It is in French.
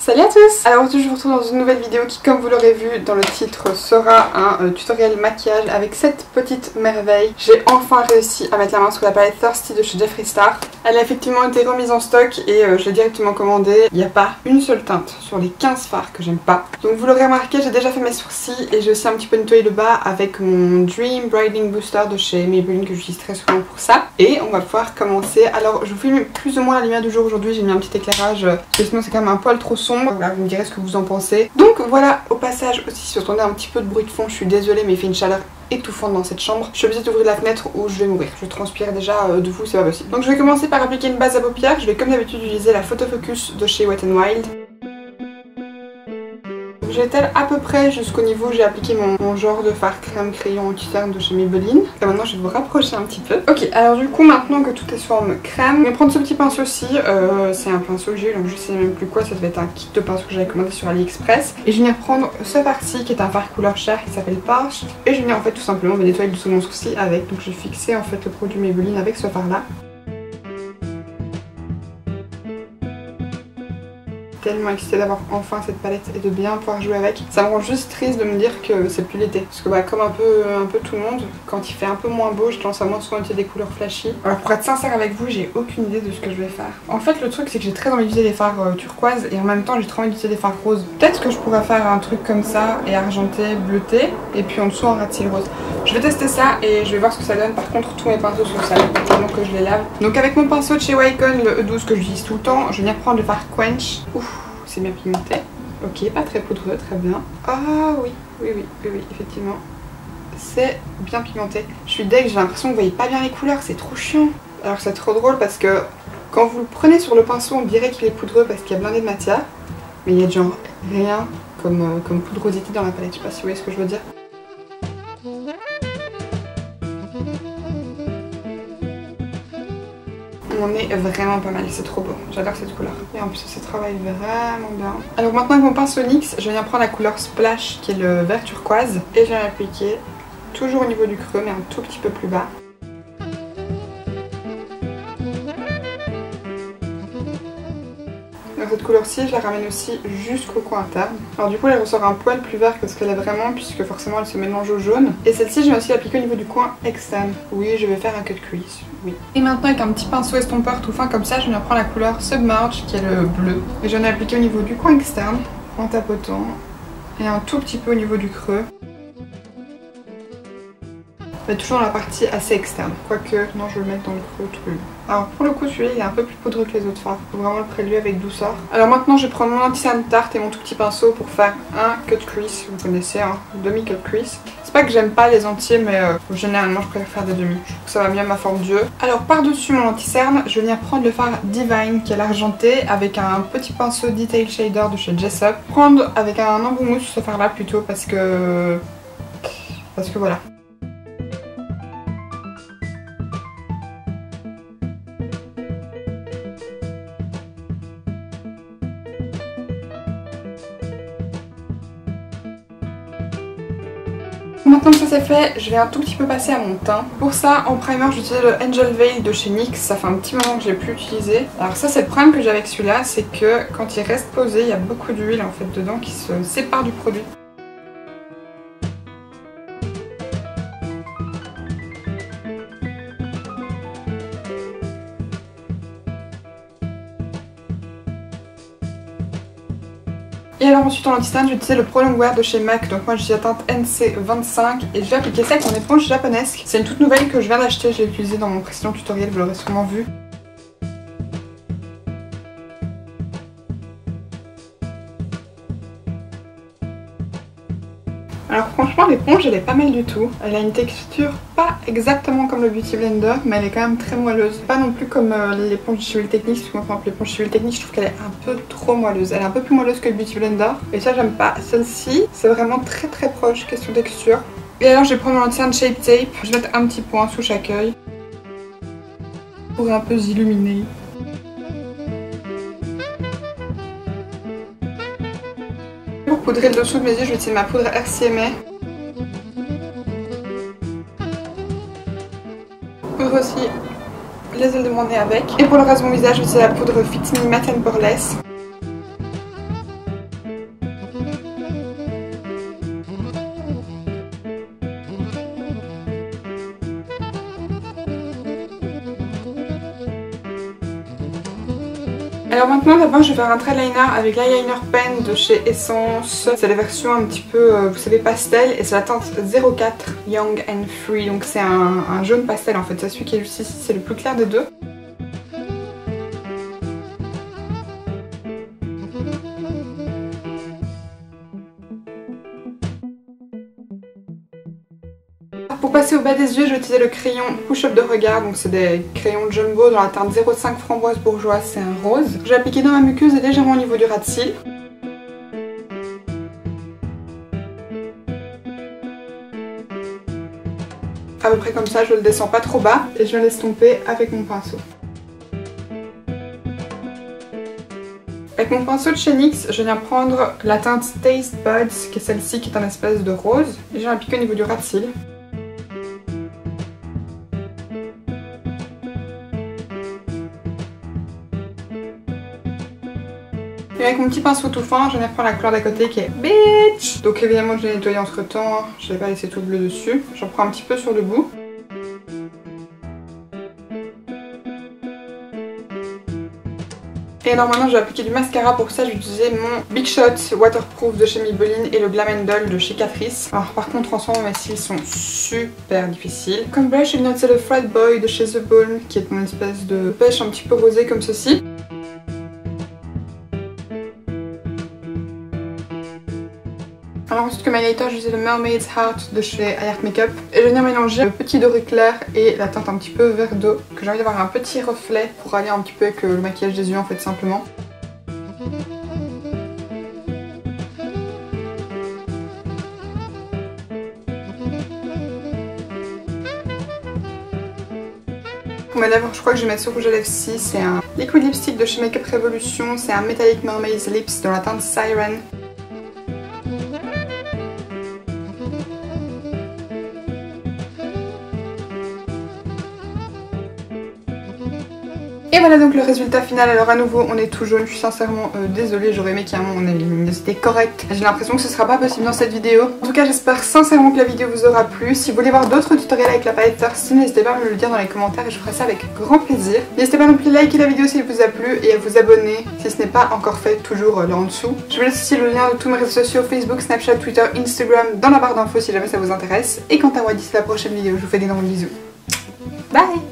Salut à tous! Alors aujourd'hui je vous retrouve dans une nouvelle vidéo qui, comme vous l'aurez vu dans le titre, sera un tutoriel maquillage avec cette petite merveille. J'ai enfin réussi à mettre la main sur la palette Thirsty de chez Jeffree Star. Elle a effectivement été remise en stock et je l'ai directement commandée. Il n'y a pas une seule teinte sur les 15 fards que j'aime pas. Donc vous l'aurez remarqué, j'ai déjà fait mes sourcils et j'ai aussi un petit peu nettoyé le bas avec mon Dream Brightening Booster de chez Maybelline que j'utilise très souvent pour ça. Et on va pouvoir commencer. Alors je vous filme plus ou moins la lumière du jour aujourd'hui, j'ai mis un petit éclairage parce que sinon c'est quand même un poil trop sombre. Voilà, vous me direz ce que vous en pensez. Donc voilà, au passage aussi, si vous entendez un petit peu de bruit de fond, je suis désolée mais il fait une chaleur étouffante dans cette chambre. Je suis obligée d'ouvrir la fenêtre ou je vais mourir. Je transpire déjà de fou, c'est pas possible. Donc je vais commencer par appliquer une base à paupières. Je vais comme d'habitude utiliser la Photo Focus de chez Wet n Wild. J'étais à peu près jusqu'au niveau où j'ai appliqué mon genre de fard crème crayon anti-cerne de chez Maybelline. Et maintenant je vais vous rapprocher un petit peu. Ok, alors du coup maintenant que tout est sous forme crème, je vais prendre ce petit pinceau-ci. C'est un pinceau que j'ai eu, donc je sais même plus quoi, ça devait être un kit de pinceau que j'avais commandé sur AliExpress. Et je vais venir prendre ce fard-ci qui est un fard couleur chair qui s'appelle Parched. Et je vais venir en fait tout simplement me nettoyer le dessous de mon sourcil avec. Donc je vais fixer en fait le produit Maybelline avec ce fard-là. Tellement excitée d'avoir enfin cette palette et de bien pouvoir jouer avec. Ça me rend juste triste de me dire que c'est plus l'été. Parce que bah, comme un peu tout le monde, quand il fait un peu moins beau, j'ai tendance à moins souvent utiliser des couleurs flashy. Alors pour être sincère avec vous, j'ai aucune idée de ce que je vais faire. En fait le truc c'est que j'ai très envie d'utiliser des fards turquoise et en même temps j'ai trop envie d'utiliser des fards roses. Peut-être que je pourrais faire un truc comme ça et argenté, bleuté et puis en dessous un ras de cils rose. Je vais tester ça et je vais voir ce que ça donne. Par contre tous mes pinceaux sont sales, tellement que je les lave. Donc avec mon pinceau de chez Wacom, le E12 que j'utilise tout le temps, je vais venir prendre le fard Quench. Ouf, c'est bien pigmenté. Ok, pas très poudreux, très bien. Ah oui, effectivement. C'est bien pigmenté. Je suis deg, j'ai l'impression que vous voyez pas bien les couleurs, c'est trop chiant. Alors c'est trop drôle parce que quand vous le prenez sur le pinceau, on dirait qu'il est poudreux parce qu'il y a blindé de matière. Mais il y a genre rien comme poudrosité dans la palette, je sais pas si vous voyez ce que je veux dire. On est vraiment pas mal, c'est trop beau, j'adore cette couleur. Et en plus ça travaille vraiment bien. Alors maintenant avec mon pinceau NYX, je viens prendre la couleur Splash qui est le vert turquoise. Et je viens l'appliquer toujours au niveau du creux mais un tout petit peu plus bas. Donc cette couleur-ci, je la ramène aussi jusqu'au coin interne. Alors du coup elle ressort un poil plus vert que ce qu'elle est vraiment puisque forcément elle se mélange au jaune. Et celle-ci je vais aussi l'appliquer au niveau du coin externe. Oui, je vais faire un cut crease, oui. Et maintenant avec un petit pinceau estompeur tout fin comme ça, je viens prendre la couleur Submerge qui est le bleu. Et je viens l'appliquer au niveau du coin externe en tapotant. Et un tout petit peu au niveau du creux. Mais toujours dans la partie assez externe, quoique non je vais le mettre dans le creux tout le long. Alors pour le coup celui-là il est un peu plus poudreux que les autres fards, faut vraiment le prélever avec douceur. Alors maintenant je vais prendre mon anti-cerne Tarte et mon tout petit pinceau pour faire un cut crease, vous connaissez hein, demi-cut crease. C'est pas que j'aime pas les entiers mais généralement je préfère faire des demi, je trouve que ça va bien à ma forme d'yeux. Alors par dessus mon anti-cerne je vais venir prendre le fard Divine qui est l'argenté avec un petit pinceau Detail Shader de chez Jessup. Prendre avec un embout mousse ce fard là plutôt parce que voilà. Maintenant que ça c'est fait, je vais un tout petit peu passer à mon teint. Pour ça, en primer, j'utilise le Angel Veil de chez NYX. Ça fait un petit moment que je l'ai plus utilisé. Alors ça, c'est le problème que j'ai avec celui-là, c'est que quand il reste posé, il y a beaucoup d'huile en fait dedans qui se sépare du produit. Et alors ensuite en anti-cerne, je vais utiliser le Pro Longwear de chez MAC. Donc moi j'ai la teinte NC25 et je vais appliquer ça avec mon éponge japonesque. C'est une toute nouvelle que je viens d'acheter, je l'ai utilisée dans mon précédent tutoriel, vous l'aurez sûrement vu. Alors franchement l'éponge elle est pas mal du tout. Elle a une texture pas exactement comme le Beauty Blender mais elle est quand même très moelleuse. Pas non plus comme l'éponge chez Huile Technique, parce que moi par exemple l'éponge chez Huile Technique je trouve qu'elle est un peu trop moelleuse. Elle est un peu plus moelleuse que le Beauty Blender et ça j'aime pas. Celle-ci c'est vraiment très proche question texture. Et alors je vais prendre mon anti-cerne Shape Tape. Je vais mettre un petit point sous chaque œil pour un peu s'illuminer. Pour poudrer le dessous de mes yeux, je vais utiliser ma poudre RCMA. Poudre aussi les ailes de mon nez avec. Et pour le reste de mon visage, je vais utiliser la poudre Fit Me Matte and Poreless. Alors maintenant d'abord je vais faire un trait liner avec l'eyeliner pen de chez Essence. C'est la version un petit peu, vous savez, pastel, et c'est la teinte 04 Young and Free. Donc c'est un jaune pastel en fait, c'est celui qui est juste ici, c'est le plus clair des deux. Pour passer au bas des yeux, je vais utiliser le crayon Push-Up de Regard, donc c'est des crayons jumbo dans la teinte 05 Framboise Bourgeoise, c'est un rose. Je vais appliquer dans ma muqueuse et légèrement au niveau du ras de cils. À peu près comme ça, je le descends pas trop bas et je vais l'estomper avec mon pinceau. Avec mon pinceau de chez NYX, je viens prendre la teinte Taste Buds, qui est celle-ci, qui est un espèce de rose, et je viens appliquer au niveau du ras de cils. Et avec mon petit pinceau tout fin, je viens prendre la couleur d'à côté qui est Bitch. Donc évidemment je l'ai nettoyé entre temps, je n'ai pas laissé tout le bleu dessus. J'en prends un petit peu sur le bout. Et alors maintenant je vais appliquer du mascara. Pour ça je vais utiliser mon Big Shot Waterproof de chez Maybelline et le Glam & Doll de chez Catrice. Alors par contre en ce moment mes cils sont super difficiles. Comme brush je viens utiliser le Fred Boy de chez The Balm, qui est une espèce de pêche un petit peu rosée comme ceci. Alors ensuite comme highlighter, je vais utiliser le Mermaid's Heart de chez Art Makeup. Et je vais venir mélanger le petit doré clair et la teinte un petit peu vert d'eau. Que j'ai envie d'avoir un petit reflet pour aller un petit peu avec le maquillage des yeux en fait simplement. Bon bah d'abord je crois que je vais mettre ce rouge à lèvres-ci. C'est un liquid lipstick de chez Makeup Revolution. C'est un Metallic Mermaid's Lips dans la teinte Siren. Et voilà donc le résultat final. Alors à nouveau on est tout jaune, je suis sincèrement désolée, j'aurais aimé qu'il y ait un moment, on ait une luminosité correcte. J'ai l'impression que ce sera pas possible dans cette vidéo. En tout cas j'espère sincèrement que la vidéo vous aura plu. Si vous voulez voir d'autres tutoriels avec la palette Thirsty, n'hésitez pas à me le dire dans les commentaires et je ferai ça avec grand plaisir. N'hésitez pas non plus à liker la vidéo si elle vous a plu et à vous abonner si ce n'est pas encore fait, toujours là en dessous. Je vous laisse aussi le lien de tous mes réseaux sociaux, Facebook, Snapchat, Twitter, Instagram dans la barre d'infos si jamais ça vous intéresse. Et quant à moi, d'ici la prochaine vidéo, je vous fais d'énormes bisous. Bye!